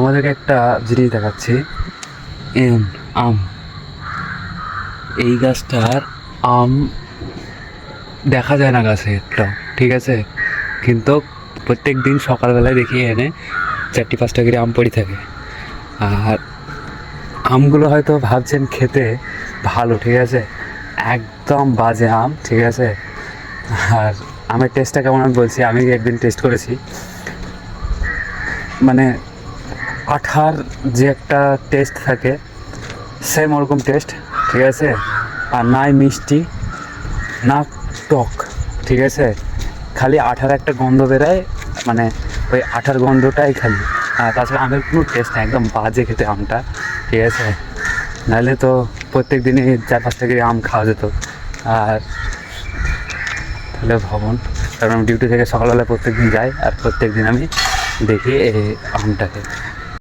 তোমাদেরকে একটা জিনিস দেখাচ্ছি। আম, এই গাছটার আম দেখা যায় না গাছে একটা, ঠিক আছে, কিন্তু প্রত্যেক দিন সকালবেলায় দেখি এনে 4-5টা করে আম পড়ে থাকে। আর আমগুলো হয়তো ভাবছেন খেতে ভালো, ঠিক আছে, একদম বাজে আম, ঠিক আছে। আর আমের টেস্টটা কেমন আমি বলছি, আমি একদিন টেস্ট করেছি, মানে আঠার যে একটা টেস্ট থাকে সেম ওরকম টেস্ট, ঠিক আছে। আর নাই মিষ্টি না টক, ঠিক আছে, খালি আঠার একটা গন্ধ বেরোয়, মানে ওই আঠার গন্ধটাই খালি। আর তাছাড়া আমের কোনো টেস্ট নেই, একদম বাজে খেতে আমটা, ঠিক আছে। নাহলে তো প্রত্যেক দিনই 4-5টা করে আম খাওয়া যেত। আর তাহলে ভবন, কারণ আমি ডিউটি থেকে সকালবেলা প্রত্যেক দিন যাই আর প্রত্যেক দিন আমি দেখি এই আমটাকে।